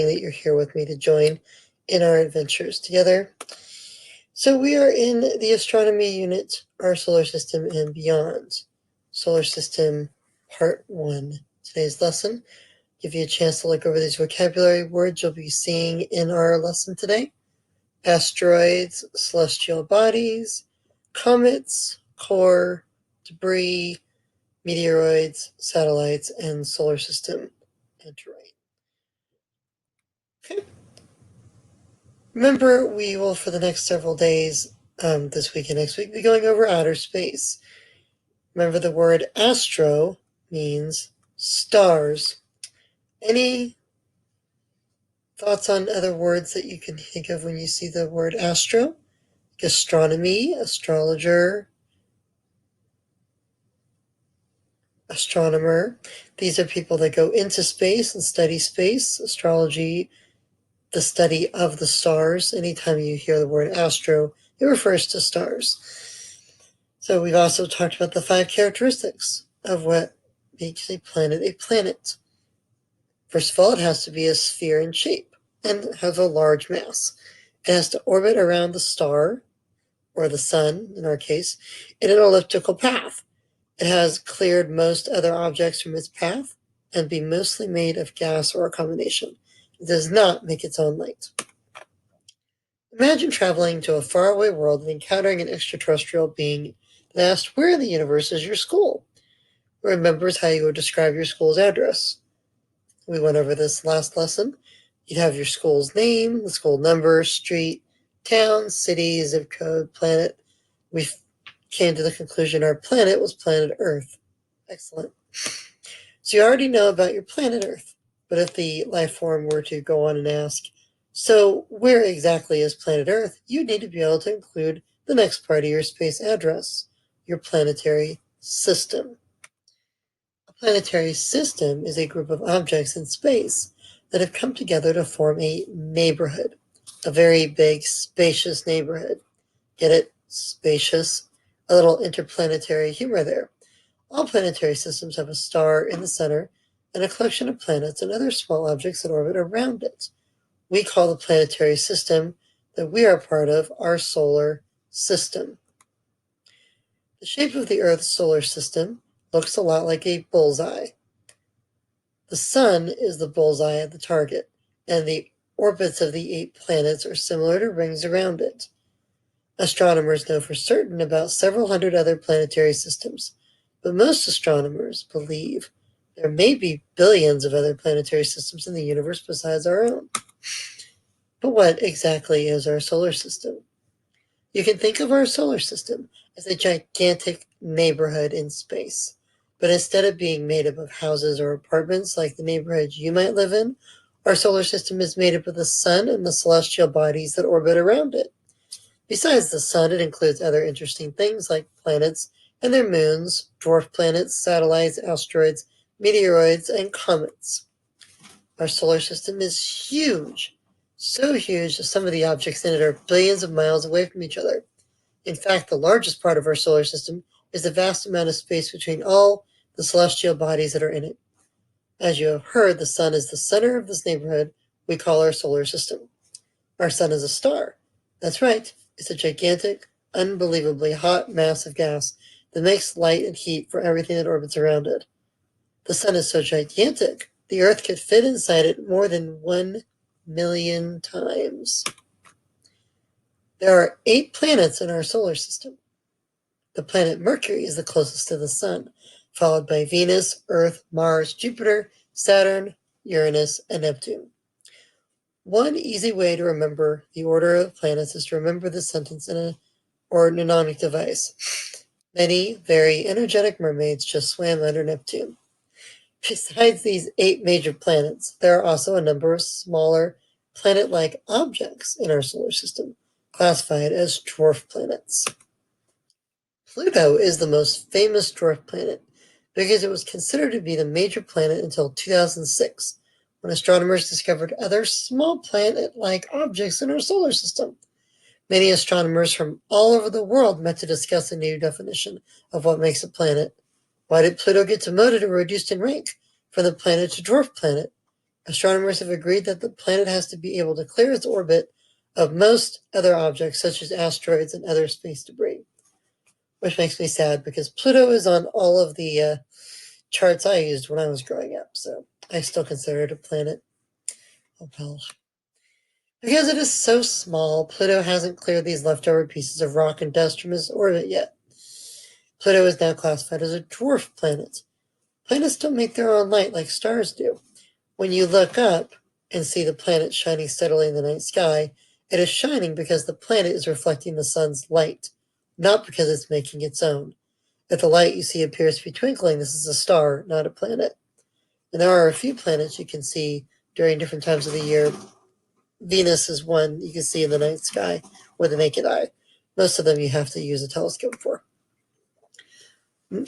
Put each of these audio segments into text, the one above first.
that you're here with me to join in our adventures together. So we are in the astronomy unit, our solar system and beyond. Solar system part 1. Today's lesson, give you a chance to look over these vocabulary words you'll be seeing in our lesson today. Asteroids, celestial bodies, comets, core, debris, meteoroids, satellites, and solar system and terrain. Okay. Remember, we will, for the next several days, this week and next week, be going over outer space. Remember, the word astro means stars. Any thoughts on other words that you can think of when you see the word astro? Astronomy, astrologer, astronomer. These are people that go into space and study space. Astrology, the study of the stars. Anytime you hear the word astro, it refers to stars. So we've also talked about the 5 characteristics of what makes a planet a planet. First of all, it has to be a sphere in shape and have a large mass. It has to orbit around the star, or the sun in our case, in an elliptical path. It has cleared most other objects from its path and be mostly made of gas or a combination. It does not make its own light. Imagine traveling to a faraway world and encountering an extraterrestrial being that asked, "Where in the universe is your school?" Who remembers how you would describe your school's address? We went over this last lesson. You'd have your school's name, the school number, street, town, city, zip code, planet. We came to the conclusion our planet was planet Earth. Excellent. So you already know about your planet Earth. But if the life form were to go on and ask, "So where exactly is planet Earth?" you need to be able to include the next part of your space address, your planetary system. A planetary system is a group of objects in space that have come together to form a neighborhood, a very big, spacious neighborhood. Get it? Spacious. A little interplanetary humor there. All planetary systems have a star in the center and a collection of planets and other small objects that orbit around it. We call the planetary system that we are part of our solar system. The shape of the Earth's solar system looks a lot like a bullseye. The sun is the bullseye at the target, and the orbits of the 8 planets are similar to rings around it. Astronomers know for certain about several hundred other planetary systems, but most astronomers believe there may be billions of other planetary systems in the universe besides our own. But what exactly is our solar system? You can think of our solar system as a gigantic neighborhood in space. But instead of being made up of houses or apartments like the neighborhood you might live in, our solar system is made up of the sun and the celestial bodies that orbit around it. Besides the sun, it includes other interesting things like planets and their moons, dwarf planets, satellites, asteroids, meteoroids, and comets. Our solar system is huge, so huge that some of the objects in it are billions of miles away from each other. In fact, the largest part of our solar system is the vast amount of space between all the celestial bodies that are in it. As you have heard, the sun is the center of this neighborhood we call our solar system. Our sun is a star. That's right, it's a gigantic, unbelievably hot mass of gas that makes light and heat for everything that orbits around it. The sun is so gigantic, the Earth could fit inside it more than 1,000,000 times. There are 8 planets in our solar system. The planet Mercury is the closest to the sun, followed by Venus, Earth, Mars, Jupiter, Saturn, Uranus, and Neptune. One easy way to remember the order of planets is to remember this sentence in a mnemonic device. Many very energetic mermaids just swam under Neptune. Besides these 8 major planets, there are also a number of smaller planet-like objects in our solar system, classified as dwarf planets. Pluto is the most famous dwarf planet because it was considered to be the major planet until 2006, when astronomers discovered other small planet-like objects in our solar system. Many astronomers from all over the world met to discuss a new definition of what makes a planet. Why did Pluto get demoted or reduced in rank from the planet to dwarf planet? Astronomers have agreed that the planet has to be able to clear its orbit of most other objects, such as asteroids and other space debris, which makes me sad because Pluto is on all of the charts I used when I was growing up, so I still consider it a planet. Oh, well. Because it is so small, Pluto hasn't cleared these leftover pieces of rock and dust from its orbit yet. Pluto is now classified as a dwarf planet. Planets don't make their own light like stars do. When you look up and see the planet shining steadily in the night sky, it is shining because the planet is reflecting the sun's light, not because it's making its own. If the light you see appears to be twinkling, this is a star, not a planet. And there are a few planets you can see during different times of the year. Venus is one you can see in the night sky with the naked eye. Most of them you have to use a telescope for.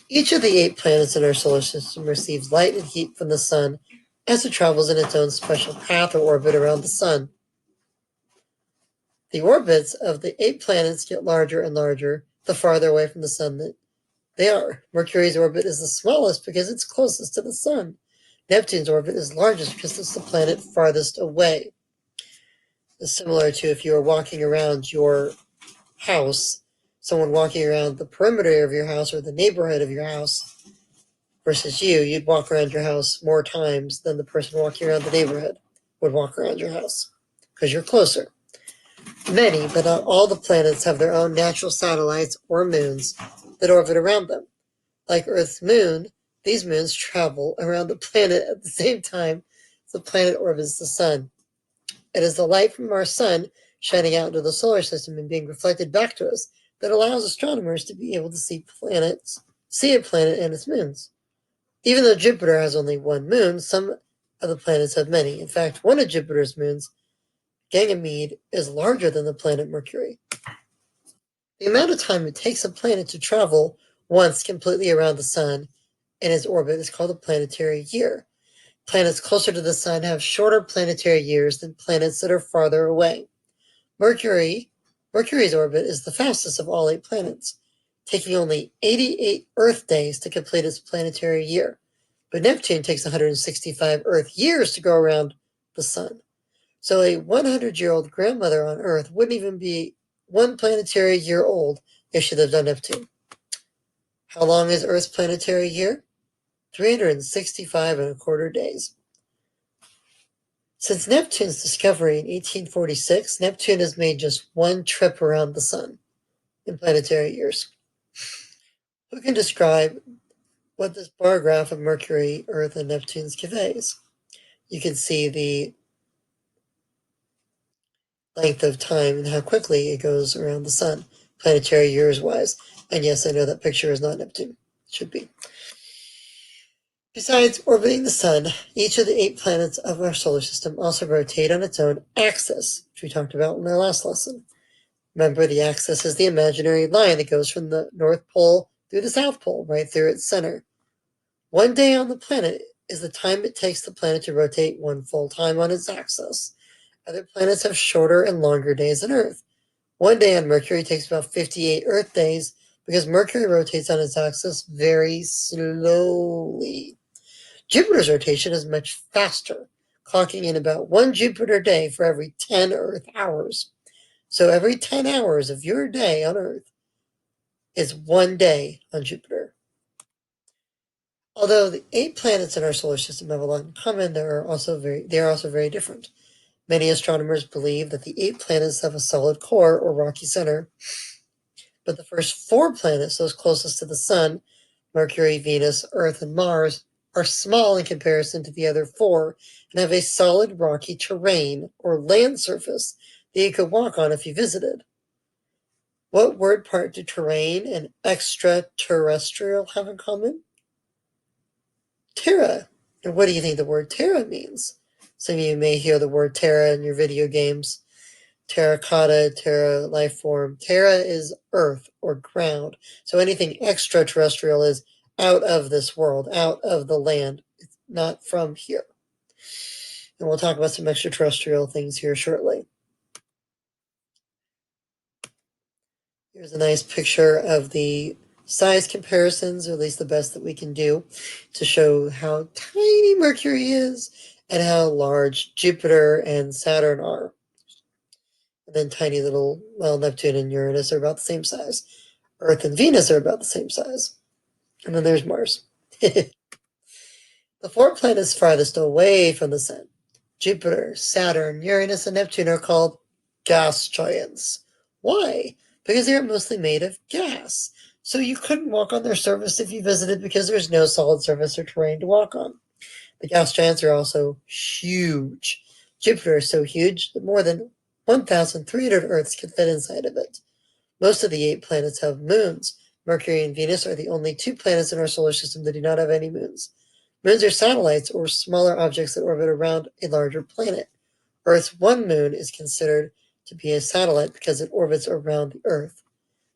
Each of the 8 planets in our solar system receives light and heat from the sun as it travels in its own special path or orbit around the sun. The orbits of the 8 planets get larger and larger the farther away from the sun that they are. Mercury's orbit is the smallest because it's closest to the sun. Neptune's orbit is largest because it's the planet farthest away. It's similar to if you were walking around your house, someone walking around the perimeter of your house or the neighborhood of your house versus you'd walk around your house more times than the person walking around the neighborhood would walk around your house because you're closer. Many, but not all the planets have their own natural satellites or moons that orbit around them. Like Earth's moon, these moons travel around the planet at the same time the planet orbits the sun. It is the light from our sun shining out into the solar system and being reflected back to us that allows astronomers to be able to see a planet and its moons. Even though Jupiter has only one moon, some of the planets have many. In fact, one of Jupiter's moons, Ganymede, is larger than the planet Mercury. The amount of time it takes a planet to travel once completely around the sun in its orbit is called a planetary year. Planets closer to the sun have shorter planetary years than planets that are farther away. Mercury's orbit is the fastest of all 8 planets, taking only 88 Earth days to complete its planetary year. But Neptune takes 165 Earth years to go around the sun. So a 100-year-old grandmother on Earth wouldn't even be 1 planetary year old if she lived on Neptune. How long is Earth's planetary year? 365 and a quarter days. Since Neptune's discovery in 1846, Neptune has made just 1 trip around the sun in planetary years. Who can describe what this bar graph of Mercury, Earth, and Neptune's conveys? You can see the length of time and how quickly it goes around the sun, planetary years wise. And yes, I know that picture is not Neptune. It should be. Besides orbiting the sun, each of the 8 planets of our solar system also rotate on its own axis, which we talked about in our last lesson. Remember, the axis is the imaginary line that goes from the North Pole through the South Pole, right through its center. 1 day on the planet is the time it takes the planet to rotate 1 full time on its axis. Other planets have shorter and longer days than Earth. 1 day on Mercury takes about 58 Earth days because Mercury rotates on its axis very slowly. Jupiter's rotation is much faster, clocking in about 1 Jupiter day for every 10 Earth hours. So every 10 hours of your day on Earth is 1 day on Jupiter. Although the 8 planets in our solar system have a lot in common, they are also very different. Many astronomers believe that the 8 planets have a solid core or rocky center, but the first 4 planets, those closest to the sun, Mercury, Venus, Earth, and Mars, are small in comparison to the other 4 and have a solid rocky terrain or land surface that you could walk on if you visited. What word part do terrain and extraterrestrial have in common? Terra. And what do you think the word terra means? Some of you may hear the word terra in your video games. Terracotta, terra, life form. Terra is earth or ground. So anything extraterrestrial is out of this world, out of the land. It's not from here. And we'll talk about some extraterrestrial things here shortly. Here's a nice picture of the size comparisons, or at least the best that we can do, to show how tiny Mercury is and how large Jupiter and Saturn are. And then tiny little, well, Neptune and Uranus are about the same size. Earth and Venus are about the same size. And then there's Mars. The four planets farthest away from the Sun, Jupiter, Saturn, Uranus, and Neptune, are called gas giants. Why? Because they are mostly made of gas. So you couldn't walk on their surface if you visited because there's no solid surface or terrain to walk on. The gas giants are also huge. Jupiter is so huge that more than 1,300 Earths can fit inside of it. Most of the 8 planets have moons. Mercury and Venus are the only 2 planets in our solar system that do not have any moons. Moons are satellites, or smaller objects that orbit around a larger planet. Earth's one moon is considered to be a satellite because it orbits around the Earth.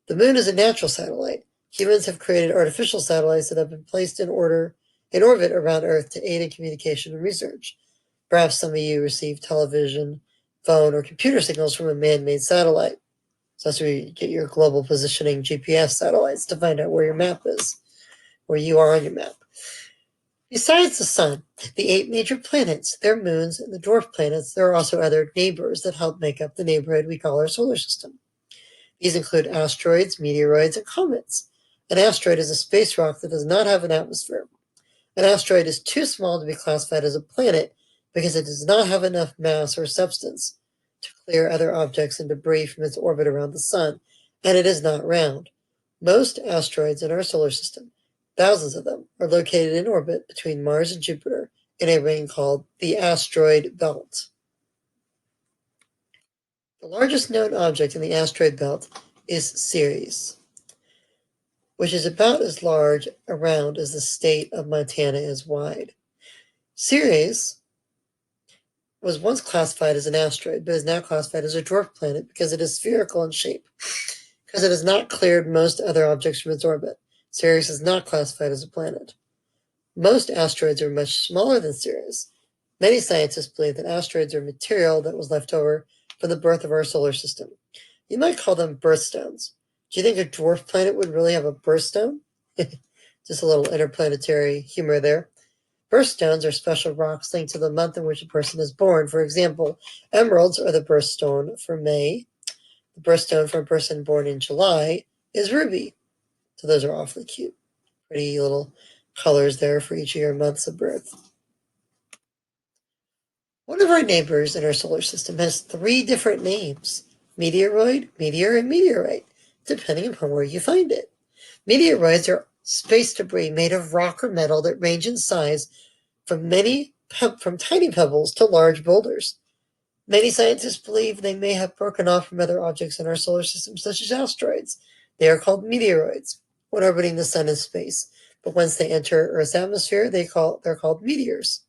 The moon is a natural satellite. Humans have created artificial satellites that have been placed in orbit around Earth to aid in communication and research. Perhaps some of you receive television, phone, or computer signals from a man-made satellite. So that's where you get your global positioning GPS satellites to find out where your map is, where you are on your map. Besides the Sun, the 8 major planets, their moons, and the dwarf planets, there are also other neighbors that help make up the neighborhood we call our solar system. These include asteroids, meteoroids, and comets. An asteroid is a space rock that does not have an atmosphere. An asteroid is too small to be classified as a planet because it does not have enough mass or substance to clear other objects and debris from its orbit around the Sun, and it is not round. Most asteroids in our solar system, thousands of them, are located in orbit between Mars and Jupiter in a ring called the asteroid belt. The largest known object in the asteroid belt is Ceres, which is about as large around as the state of Montana is wide. Ceres was once classified as an asteroid, but is now classified as a dwarf planet because it is spherical in shape. Because it has not cleared most other objects from its orbit, Ceres is not classified as a planet. Most asteroids are much smaller than Ceres. Many scientists believe that asteroids are material that was left over from the birth of our solar system. You might call them birthstones. Do you think a dwarf planet would really have a birthstone? Just a little interplanetary humor there. Birthstones are special rocks linked to the month in which a person is born. For example, emeralds are the birthstone for May. The birthstone for a person born in July is ruby. So those are awfully cute. Pretty little colors there for each of your months of birth. One of our neighbors in our solar system has 3 different names: meteoroid, meteor, and meteorite, depending upon where you find it. Meteoroids are space debris made of rock or metal that range in size from tiny pebbles to large boulders. Many scientists believe they may have broken off from other objects in our solar system, such as asteroids. They are called meteoroids when orbiting the sun in space, but once they enter Earth's atmosphere, they're called meteors.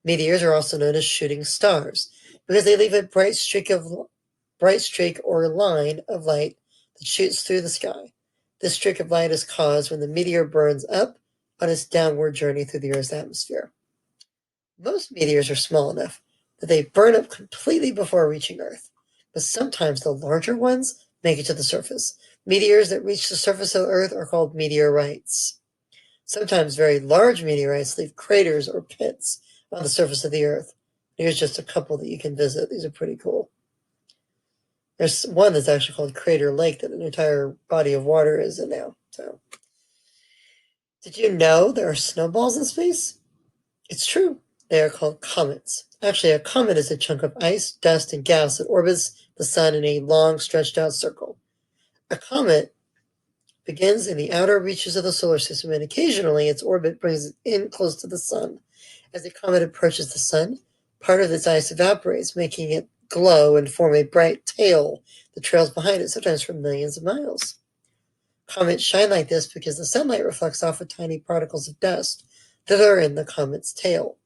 Meteors are also known as shooting stars because they leave a bright streak or line of light that shoots through the sky. This streak of light is caused when the meteor burns up on its downward journey through the Earth's atmosphere. Most meteors are small enough that they burn up completely before reaching Earth, but sometimes the larger ones make it to the surface. Meteors that reach the surface of Earth are called meteorites. Sometimes very large meteorites leave craters or pits on the surface of the Earth. Here's just a couple that you can visit. These are pretty cool. There's one that's actually called Crater Lake that an entire body of water is in now. So, did you know there are snowballs in space? It's true. They are called comets. Actually, a comet is a chunk of ice, dust, and gas that orbits the sun in a long, stretched out circle. A comet begins in the outer reaches of the solar system, and occasionally its orbit brings it in close to the sun. As the comet approaches the sun, part of its ice evaporates, making it glow and form a bright tail that trails behind it, sometimes for millions of miles. Comets shine like this because the sunlight reflects off of tiny particles of dust that are in the comet's tail.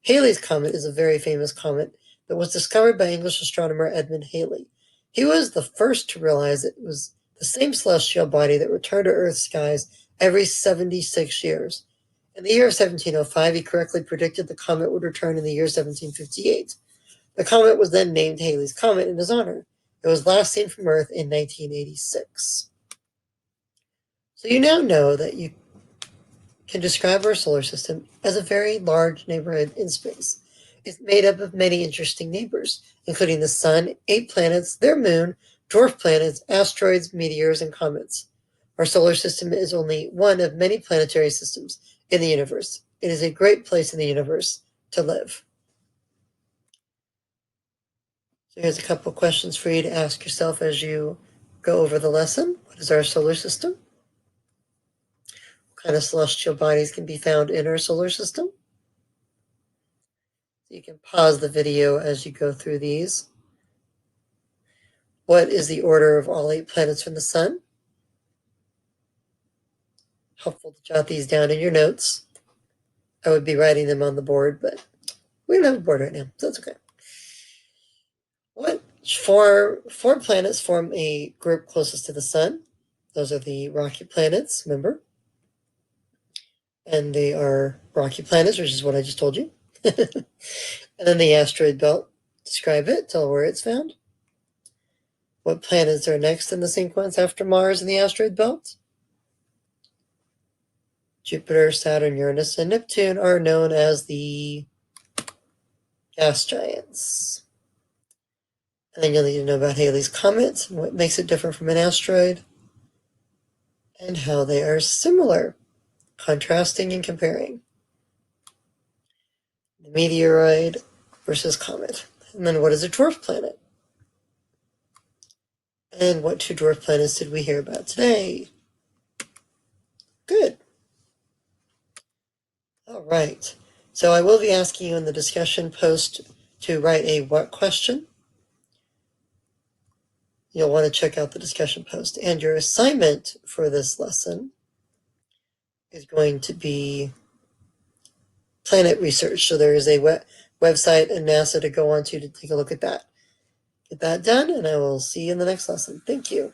Halley's Comet is a very famous comet that was discovered by English astronomer Edmund Halley. He was the first to realize it was the same celestial body that returned to Earth's skies every 76 years. In the year of 1705, he correctly predicted the comet would return in the year 1758. The comet was then named Halley's Comet in his honor. It was last seen from Earth in 1986. So you now know that you can describe our solar system as a very large neighborhood in space. It's made up of many interesting neighbors, including the Sun, 8 planets, their moon, dwarf planets, asteroids, meteors, and comets. Our solar system is only one of many planetary systems in the universe. It is a great place in the universe to live. So here's a couple questions for you to ask yourself as you go over the lesson. What is our solar system? What kind of celestial bodies can be found in our solar system? You can pause the video as you go through these. What is the order of all 8 planets from the Sun? Helpful to jot these down in your notes. I would be writing them on the board, but we don't have a board right now, so that's okay. What four planets form a group closest to the Sun? Those are the rocky planets, remember? And they are rocky planets, which is what I just told you. And then the asteroid belt. Describe it, tell where it's found. What planets are next in the sequence after Mars and the asteroid belt? Jupiter, Saturn, Uranus, and Neptune are known as the gas giants. And then you'll need to know about Halley's Comet, and what makes it different from an asteroid, and how they are similar, contrasting and comparing. The meteoroid versus comet. And then what is a dwarf planet? And what 2 dwarf planets did we hear about today? Good. All right. So I will be asking you in the discussion post to write a what question. You'll want to check out the discussion post. And your assignment for this lesson is going to be planet research. So there is a website in NASA to go on to take a look at that. Get that done, and I will see you in the next lesson. Thank you.